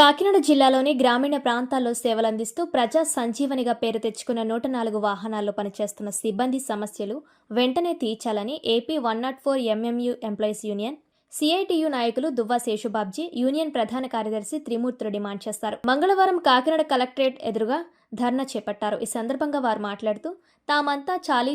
కాకినాడ జిల్లాలోని గ్రామీణ ప్రాంతాల్లో సేవలందిస్తూ ప్రజా సంజీవనిగా పేరు తెచ్చుకున్న 104 వాహనాల్లో పనిచేస్తున్న సిబ్బంది సమస్యలు వెంటనే తీర్చాలని AP 104 MMU employees union CITU నాయకులు దువ్వా శేషుబాబ్జీ యూనియన్ ప్రధాన కార్యదర్శి త్రిమూర్తులు డిమాండ్ చేశారు. మంగళవారం కాకినాడ కలెక్టరేట్ ఎదురుగా ధర్నా చేపట్టారు. ఈ సందర్భంగా వారు మాట్లాడుతూ తామంతా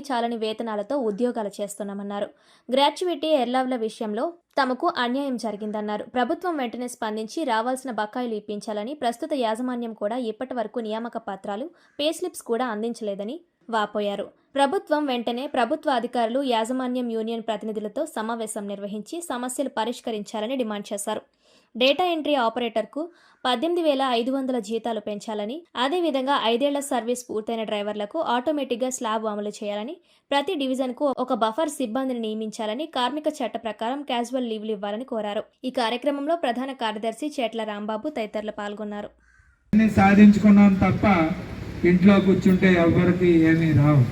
చాలని వేతనాలతో ఉద్యోగాలు చేస్తున్నామన్నారు. గ్రాట్యుటీ ఎర్లవ్ల విషయంలో తమకు అన్యాయం జరిగిందన్నారు. ప్రభుత్వం వెంటనే స్పందించి రావాల్సిన బకాయిలు ఇప్పించాలని, ప్రస్తుత యాజమాన్యం కూడా ఇప్పటి వరకు నియామక పత్రాలు, పే స్లిప్స్ కూడా అందించలేదని వాపోయారు. ప్రభుత్వం వెంటనే ప్రభుత్వ అధికారులు, యాజమాన్యం యూనియన్ ప్రతినిధులతో సమావేశం నిర్వహించి సమస్యలు పరిష్కరించాలని డిమాండ్ చేశారు. డేటా ఎంట్రీ ఆపరేటర్కు 18,500 జీతాలు పెంచాలని, అదేవిధంగా 5 ఏళ్ల సర్వీస్ పూర్తయిన డ్రైవర్లకు ఆటోమేటిక్గా స్లాబ్ అమలు చేయాలని, ప్రతి డివిజన్కు ఒక బఫర్ సిబ్బందిని నియమించాలని, కార్మిక చట్ట ప్రకారం క్యాజువల్ లీవ్లు ఇవ్వాలని కోరారు. ఈ కార్యక్రమంలో ప్రధాన కార్యదర్శి చేట్ల రాంబాబు తదితరులు పాల్గొన్నారు. సాధించుకున్నాం తప్ప ఇంట్లో కూర్చుంటే ఎవరికి ఏమీ రావు.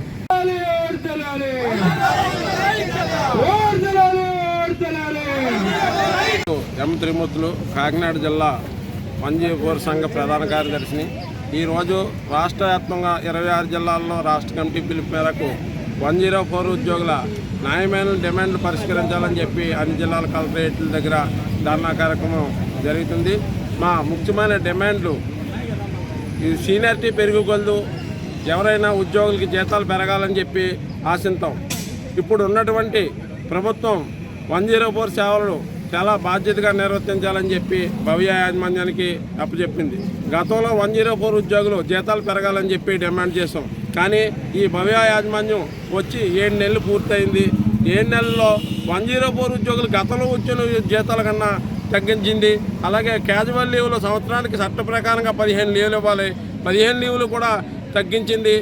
ఎం త్రిమూర్తులు, కాకినాడ జిల్లా 104 సంఘ ప్రధాన కార్యదర్శిని. ఈరోజు రాష్ట్ర వ్యాప్తంగా 26 జిల్లాల్లో రాష్ట్ర కమిటీ పిలుపు మేరకు 104 ఉద్యోగుల న్యాయమైన డిమాండ్లు పరిష్కరించాలని చెప్పి అన్ని జిల్లాల కలెక్టరేట్ల దగ్గర ధర్నా కార్యక్రమం జరుగుతుంది. మా ముఖ్యమైన డిమాండ్లు ఈ సీనియారిటీ పెరుగుకొలదు, ఎవరైనా ఉద్యోగులకి జీతాలు పెరగాలని చెప్పి ఆశిస్తాం. ఇప్పుడు ఉన్నటువంటి ప్రభుత్వం 104 సేవలు చాలా బాధ్యతగా నిర్వర్తించాలని చెప్పి భవ్య యాజమాన్యానికి అప్పచెప్పింది. గతంలో 104 ఉద్యోగులు జీతాలు పెరగాలని చెప్పి డిమాండ్ చేసాం. కానీ ఈ భవ్య యాజమాన్యం వచ్చి 7 నెలలు పూర్తయింది. 7 నెలల్లో 104 ఉద్యోగులు గతంలో వచ్చిన జీతాల కన్నా తగ్గించింది. అలాగే క్యాజువల్ లీవులు సంవత్సరానికి చట్ట ప్రకారంగా 15 లీవులు ఇవ్వాలి, 15 లీవులు కూడా తగ్గించింది.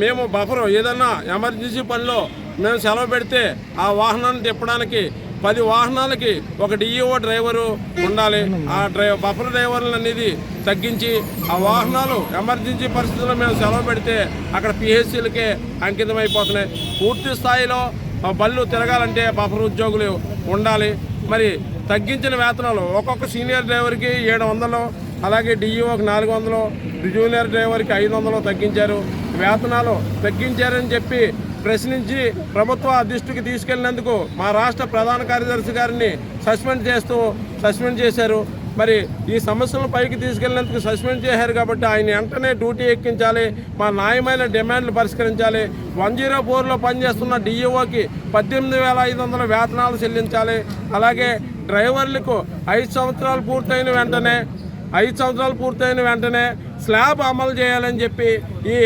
మేము బఫర్ ఏదన్నా ఎమర్జెన్సీ పనిలో మేము సెలవు పెడితే ఆ వాహనాన్ని తిప్పడానికి 10 వాహనాలకి ఒక డిఈఓ డ్రైవరు ఉండాలి. ఆ బఫర్ డ్రైవర్లు అనేది తగ్గించి ఆ వాహనాలు ఎమర్జెన్సీ పరిస్థితుల్లో మేము సెలవు పెడితే అక్కడ పిహెచ్సీలకే అంకితమైపోతున్నాయి. పూర్తి స్థాయిలో బళ్ళు తిరగాలంటే బఫర్ ఉద్యోగులు ఉండాలి. మరి తగ్గించిన వేతనాలు ఒక్కొక్క సీనియర్ డ్రైవర్కి 700, అలాగే డిఈఓకి 400, జూనియర్ డ్రైవర్కి 500 తగ్గించారు. వేతనాలు తగ్గించారని చెప్పి ప్రశ్నించి ప్రభుత్వ దృష్టికి తీసుకెళ్లినందుకు మా రాష్ట్ర ప్రధాన కార్యదర్శి గారిని సస్పెండ్ చేశారు. మరి ఈ సమస్యలను పైకి తీసుకెళ్లినందుకు సస్పెండ్ చేశారు కాబట్టి ఆయన వెంటనే డ్యూటీ ఎక్కించాలి, మా న్యాయమైన డిమాండ్లు పరిష్కరించాలి. 104లో పనిచేస్తున్న డిఈఓకి 18,500 వేతనాలు చెల్లించాలి. అలాగే డ్రైవర్లకు 5 సంవత్సరాలు పూర్తయిన వెంటనే స్లాబ్ అమలు చేయాలని చెప్పి ఈ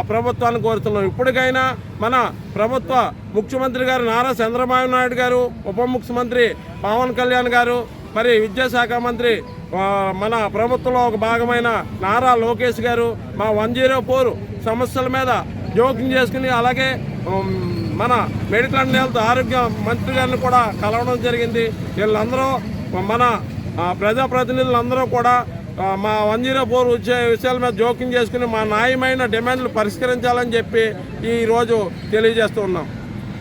ప్రభుత్వాన్ని కోరుతున్నాం. ఇప్పటికైనా మన ప్రభుత్వ ముఖ్యమంత్రి గారు నారా చంద్రబాబు నాయుడు గారు, ఉప ముఖ్యమంత్రి పవన్ కళ్యాణ్ గారు, మరి విద్యాశాఖ మంత్రి మన ప్రభుత్వంలో ఒక భాగమైన నారా లోకేష్ గారు మా 104 సమస్యల మీద జోక్యం చేసుకుని, అలాగే మన మెడికల్ అండ్ హెల్త్ ఆరోగ్య మంత్రి గారిని కూడా కలవడం జరిగింది. వీళ్ళందరూ మన ప్రజాప్రతినిధులందరూ కూడా మా 104 విషయాల మీద జోక్యం చేసుకుని మా న్యాయమైన డిమాండ్లు పరిష్కరించాలని చెప్పి ఈరోజు తెలియజేస్తూ ఉన్నాం.